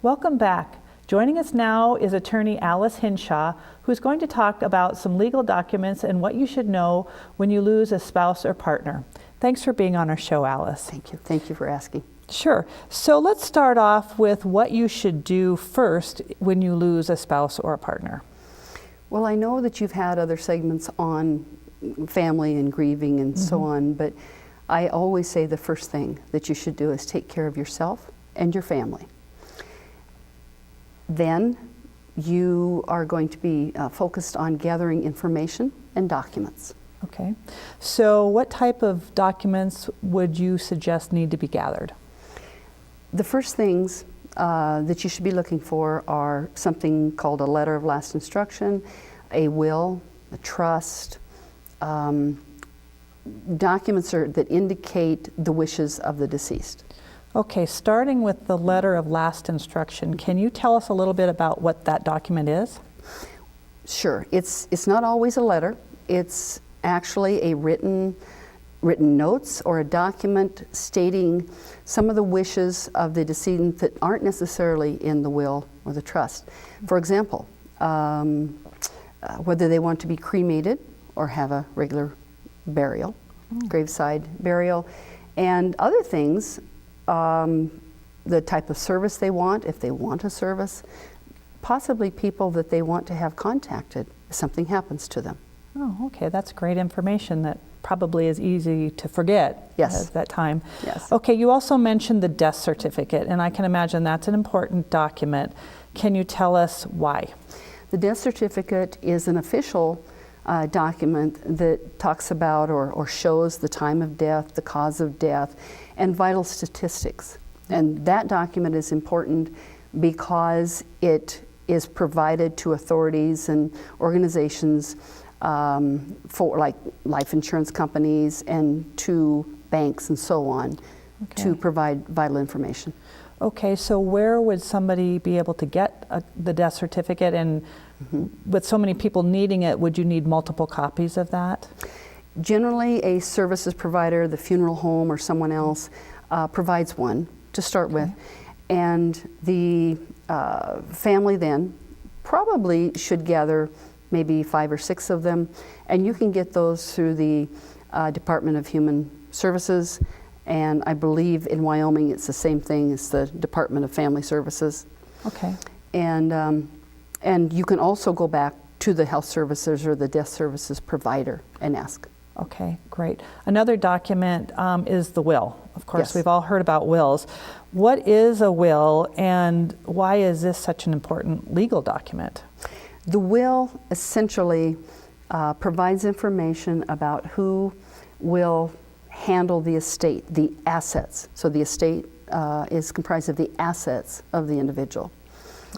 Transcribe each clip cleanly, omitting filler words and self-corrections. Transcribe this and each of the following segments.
Welcome back. Joining us now is attorney Alice Hinshaw, who's going to talk about some legal documents and what you should know when you lose a spouse or partner. Thanks for being on our show, Alice. Thank you. Thank you for asking. Sure. So let's start off with what you should do first when you lose a spouse or a partner. Well, I know that you've had other segments on family and grieving and so on, but I always say the first thing that you should do is take care of yourself and your family. Then you are going to be focused on gathering information and documents. Okay. So what type of documents would you suggest need to be gathered? The first things that you should be looking for are something called a letter of last instruction, a will, a trust, documents that indicate the wishes of the deceased. Okay, starting with the letter of last instruction, can you tell us a little bit about what that document is? Sure. It's not always a letter. It's actually a written notes or a document stating some of the wishes of the decedent that aren't necessarily in the will or the trust. For example, whether they want to be cremated or have a regular burial, graveside burial, and other things, the type of service they want, if they want a service, possibly people that they want to have contacted if something happens to them. Oh, okay, that's great information that probably is easy to forget at that time. Yes. Okay, you also mentioned the death certificate, and I can imagine that's an important document. Can you tell us why? The death certificate is an official document that talks about or shows the time of death, the cause of death, and vital statistics. And that document is important because it is provided to authorities and organizations for like life insurance companies and to banks and so on to provide vital information. Okay, so where would somebody be able to get the death certificate? And with so many people needing it, would you need multiple copies of that? Generally, a services provider, the funeral home or someone else, provides one to start with. And the family then probably should gather maybe 5 or 6 of them, and you can get those through the Department of Human Services, and I believe in Wyoming it's the same thing as the Department of Family Services. Okay. And you can also go back to the health services or the death services provider and ask. Okay, great. Another document is the will. Of course, Yes. We've all heard about wills. What is a will, and why is this such an important legal document? The will essentially provides information about who will handle the estate, the assets. So the estate is comprised of the assets of the individual.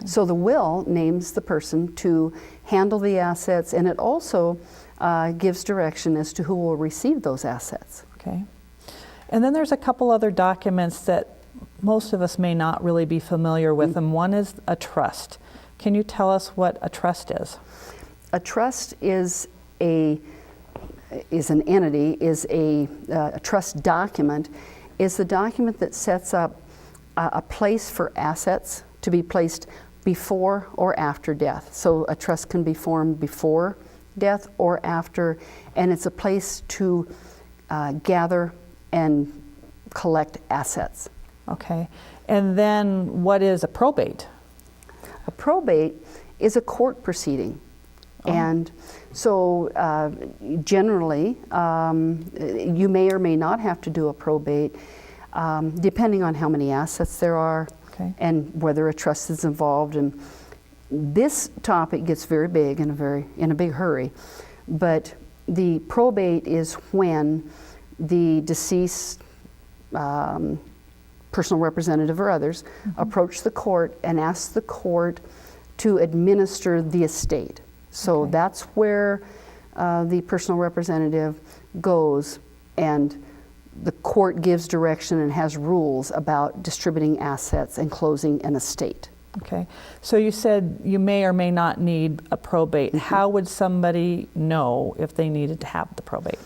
So the will names the person to handle the assets, and it also gives direction as to who will receive those assets. Okay. And then there's a couple other documents that most of us may not really be familiar with, and one is a trust. Can you tell us what a trust is? A trust is a trust document, is the document that sets up a place for assets to be placed before or after death. So a trust can be formed before death or after, and it's a place to gather and collect assets. Okay. And then what is a probate? A probate is a court proceeding. And so generally, you may or may not have to do a probate, depending on how many assets there are and whether a trust is involved. And this topic gets very big in a big hurry. But the probate is when the deceased personal representative or others approach the court and ask the court to administer the estate. So that's where the personal representative goes, and the court gives direction and has rules about distributing assets and closing an estate. Okay. So you said you may or may not need a probate. How would somebody know if they needed to have the probate?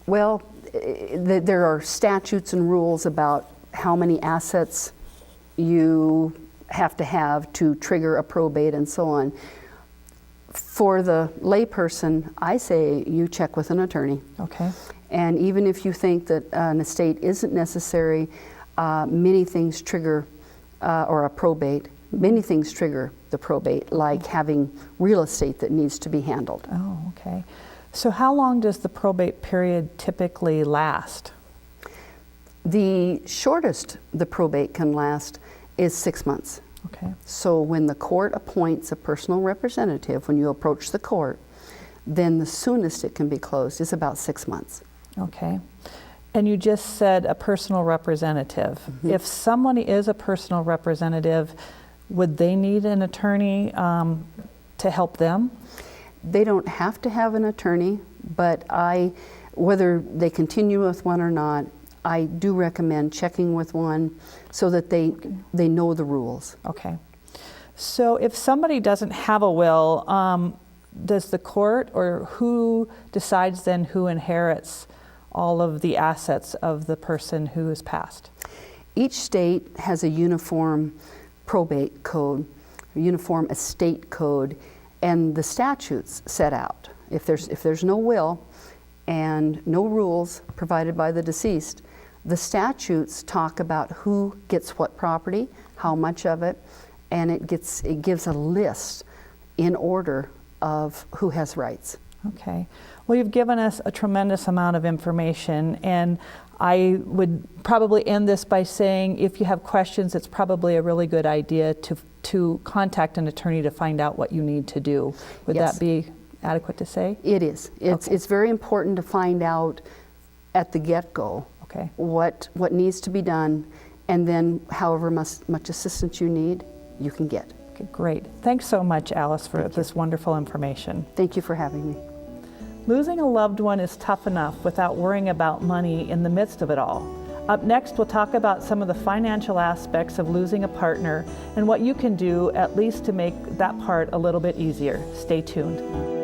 Well, there are statutes and rules about how many assets you have to have to trigger a probate and so on. For the layperson, I say you check with an attorney. Okay. And even if you think that an estate isn't necessary, many things trigger, or a probate, many things trigger the probate, like having real estate that needs to be handled. Oh, okay. So how long does the probate period typically last? The shortest the probate can last is 6 months. Okay. So when the court appoints a personal representative, when you approach the court, then the soonest it can be closed is about 6 months. Okay. And you just said a personal representative. Mm-hmm. If someone is a personal representative, would they need an attorney to help them? They don't have to have an attorney, but whether they continue with one or not, I do recommend checking with one so that they know the rules. Okay. So if somebody doesn't have a will, does the court, or who decides then who inherits all of the assets of the person who is passed? Each state has a uniform probate code, a uniform estate code, and the statutes set out. If there's no will and no rules provided by the deceased, the statutes talk about who gets what property, how much of it, and it gives a list in order of who has rights. Okay. Well, you've given us a tremendous amount of information, and I would probably end this by saying if you have questions, it's probably a really good idea to contact an attorney to find out what you need to do. Would Yes. that be adequate to say? It is. It's very important to find out at the get-go Okay. what needs to be done, and then however much assistance you need, you can get. Okay, great. Thanks so much, Alice, for this wonderful information. Thank you for having me. Losing a loved one is tough enough without worrying about money in the midst of it all. Up next, we'll talk about some of the financial aspects of losing a partner and what you can do at least to make that part a little bit easier. Stay tuned.